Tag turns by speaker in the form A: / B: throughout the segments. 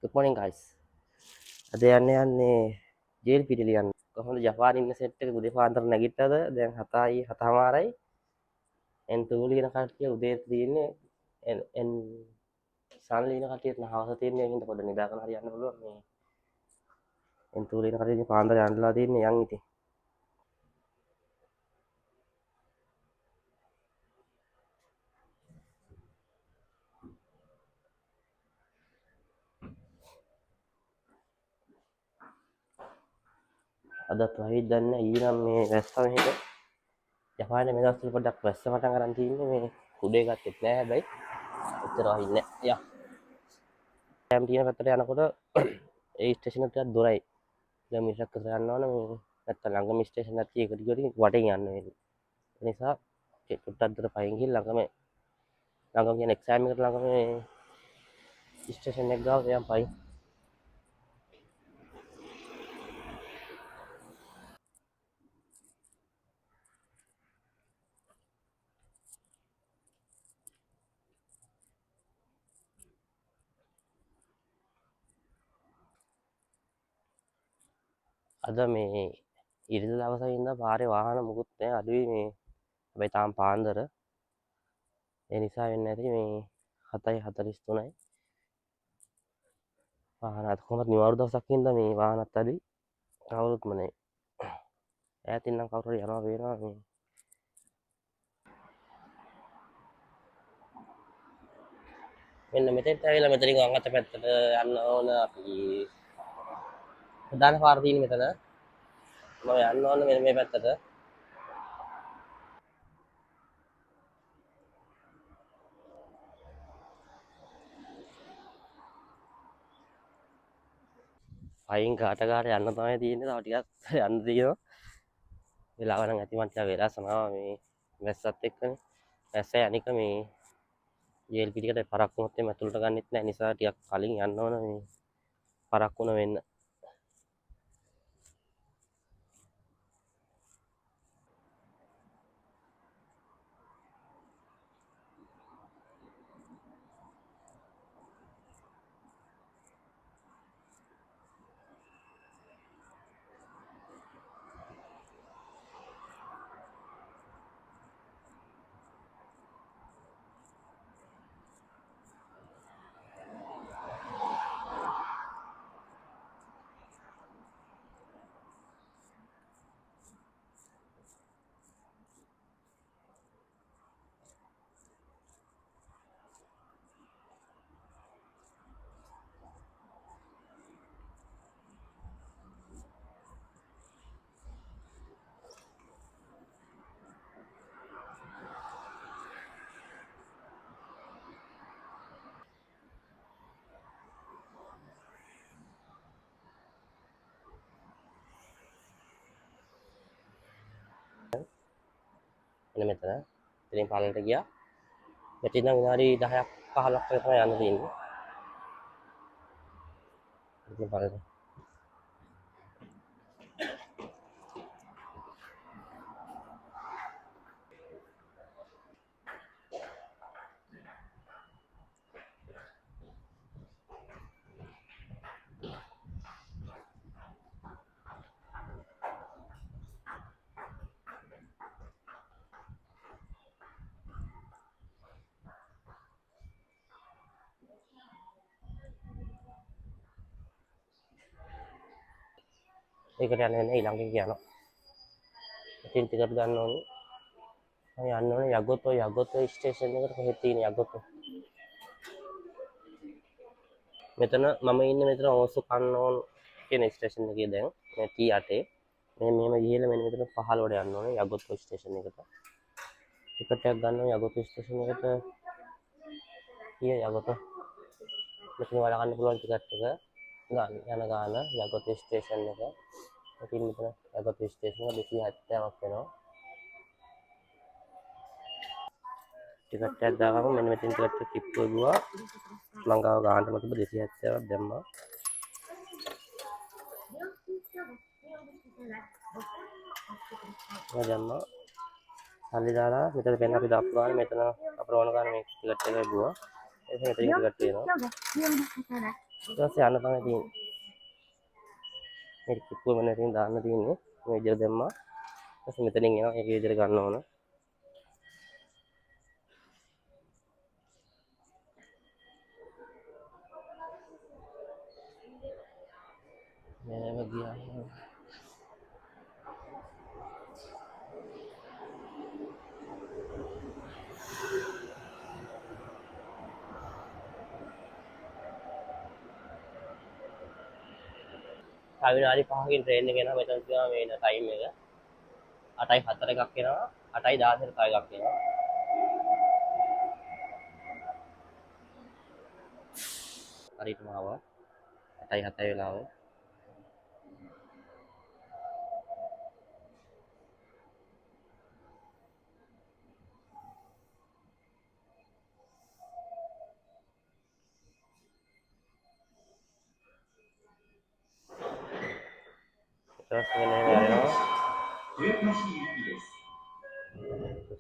A: Good morning guys. අද යන්නේ jail පිටි ලියන්න. කොහොමද ජපාන් ඉන්න සෙට් එක උදේ පාන්දර නැගිට්ටද? දැන් 7යි 7:00මාරයි. එන්තු ලියන කට්ටිය උදේ තියෙන්නේ එන් සාන ලියන කට්ටියට හවස තියෙන්නේ ඒකින්ද පොඩ්ඩක් නිදාගෙන හරි යන්න පුළුවන් මේ. එන්තු ලියන කට්ටිය පාන්දර යන්නලා තියෙන්නේ යන් ඉතින්. අදත් වහිත් දන්නේ ඊනම් මේ වැස්සා මෙහෙට ජපානයේ මේ දවස්වල පොඩ්ඩක් වැස්ස පටන් ගන්න තියෙන්නේ මේ කුඩේ ගත්තෙත් නෑ හැබැයි එච්චර වහින්නේ නෑ. යා. ටෑම් තියෙන පැත්තට යනකොට ඒ ස්ටේෂන් එකට දොරයි. කිලෝමීටරක් විතර යන්න ඕන මේ නැත්තම් ළඟම ස්ටේෂන් එකක් තියෙක දිගට වටෙන් යන්න වෙන්නේ. ඒ නිසා චුට්ටක් දුර පයින් ගිහින් ළඟම කියන එක්සෑම් එකට ළඟම මේ ස්ටේෂන් එක ගාව යම් පයින්. අද මේ ඉරිදා දවසේ ඉඳන් පාරේ වාහන මුකුත් නැහැ අඩුයි මේ. හැබැයි තාම පාන්දර. ඒ නිසා වෙන්නේ නැති මේ 7:43යි. වාහන අද කොහොමද නිවාඩු දවසක් ඉඳන් මේ වාහනත් අඩුයි. කවුරුත්ම නැහැ. ඈතින් නම් කවුරු හරි යනවා පේනවා මේ. මෙන්න මෙතෙන්ට ඇවිල්ලා මෙතනින් වම් අත පැත්තට යන්න ඕන අපි. ප්‍රධාන පාර තියෙන්නේ මෙතන. මම යන්න ඕන මෙන්න මේ පැත්තට. පයින් කාට යන්න තමයි තියෙන්නේ. තව ටිකක් යන්න තියෙනවා. වෙලාව නම් ඇති මං ටිකක් වෙලා සනවා මේ වැස්සත් එක්කනේ. වැස්ස අනික මේ ජේල් පිටිකට පරක්කු වුණොත් එමේ ඇතුළට ගන්නෙත් නැහැ. නිසා ටිකක් කලින් යන්න ඕන මේ පරක්කුණ වෙන්න. එන්න මෙතන. ඉතින් පාලනට ගියා. මෙතන විනාඩි 10ක් 15ක් වගේ තමයි යන්න තියෙන්නේ. ඉතින් පාලනට ඒකට යන්නේ නැහැ ඊළඟට කියනවා. ඉතින් ටිකට් ගන්න ඕනේ. මම යන්න ඕනේ යගොතෝ ස්ටේෂන් එකට කොහෙද තියෙන්නේ යගොතෝ. මෙතන මම ඉන්නේ මෙතන ඕසු කන්නෝන් කියන ස්ටේෂන් එකේ දැන් මේ T8. මෙහෙම ගිහලා මෙන්න මෙතන 15ට යන්න ඕනේ යගොතෝ ස්ටේෂන් එකට. ටිකට් එකක් ගන්න ඕනේ යගොතෝ ස්ටේෂන් එකට. යගොතෝ මෙතන වල ගන්න පුළුවන් ටිකට් එක ගන්න යන ගාන යගොතෝ ස්ටේෂන් එක. ඉතින් මෙතන යගොතෝ ස්ටේෂන් එක 270ක් වෙනවා. ටිකට් එකක් දාගම මෙන්න මෙතන ටිකට් එක කිප්පුව ගුවා මං ගාව ගානටම තිබ්බ 270ක් දැම්මා. දැම්මා. සල්ලි දාලා මෙතන පෙන්න අපි දාපු ගාන මෙතන අපර ඕන ගාන මේ ටිකට් එක ගුවා. ඒක මෙතනින් ටිකට් එනවා. ඊට පස්සේ යන්න තමයි තියෙන්නේ. මේක කිප්පුව මෙතනින් දාන්න තියෙන්නේ. මේ විදිහට දැම්මා. ඊට පස්සේ මෙතනින් එනවා. ඒක විදිහට ගන්න ඕන. මේව ගියා. තව විනාඩි 5කින් ට්‍රේන් එක එනවා. මෙතන තියෙනවා මේ ටයිම් එක. 8:04 එකක් එනවා. 8:16 තව එකක් එනවා. හරියටම ආවා. 8:07 වෙලාව. ඊට පස්සේ මෙන්න යනවා.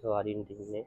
A: සවාරින් තින්නේ.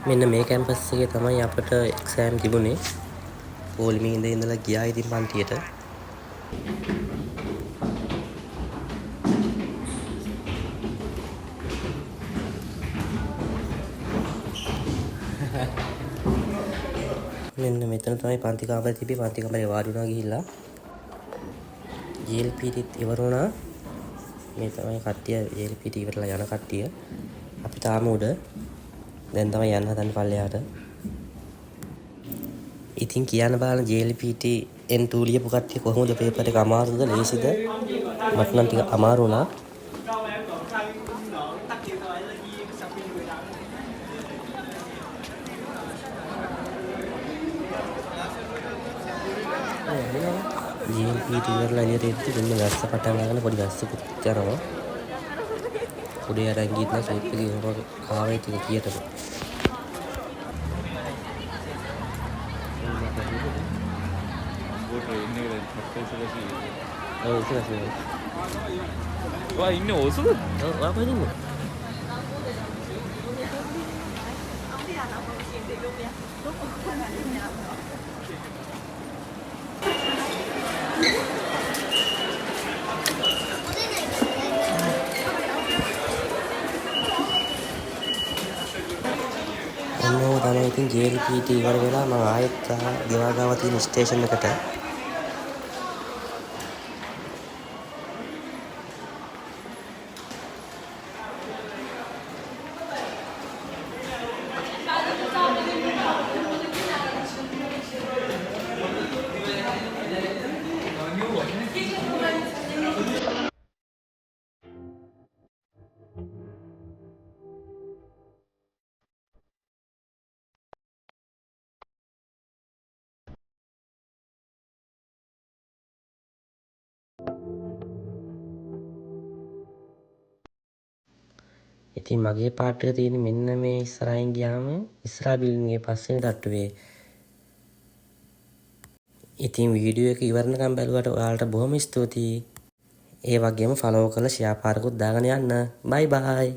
A: මෙන්න මේ කැම්පස් එකේ තමයි අපිට එක්සෑම් තිබුණේ. පොලිමේ ඉඳලා ගියා ඉතින් පන්තියට. මෙන්න මෙතන තමයි පන්ති කාමරේ තිබි. පන්ති කාමරේ වාඩි වුණා ගිහිල්ලා JLPT ඉවර වුණා. මේ තමයි කට්ටිය JLPT ඉවරලා යන කට්ටිය. අපි තාම උඩ. දැන් තමයි යන්න හදන්නේ පල්ලෙහාට. ඉතින් කියන්න බලන්න JLPT N2 ලියපු කට්ටිය කොහොමද පේපර් එක අමාරුද ලේසිද? මට නම් ටික අමාරු වුණා. GLPT ඉවරලා එළියට එද්දි මෙන්න වැස්ස පටන් ගන්න පොඩි වැස්සකුත් යනවා. උඩේ අරන් ගිහින් නම් සුප් එකේ කොහොම ආවේ කියලා කියතම. ඔව් ඉතින්
B: වා ඉන්නේ ඕසුද?
A: ඔව් ආපහු ඉන්නේ. ඔන්න තමයි ඉතින් GLPT ඉවර වෙලා මම ආයෙත් ගෙවා ගාව තියෙන ස්ටේෂන් එකට. ඉතින් මගේ පාට් එක තියෙන්නේ මෙන්න මේ ඉස්සරහින් ගියාම ඉස්සරහ බිල්ඩින් එකේ පස්වෙනි තට්ටුවේ. ඉතින් වීඩියෝ එක ඉවරනකම් බැලුවට ඔයාලට බොහොම ස්තුතියි. ඒ වගේම ෆලෝ කරලා ෂෙයා පාරකුත් දාගෙන යන්න. බයි බයි.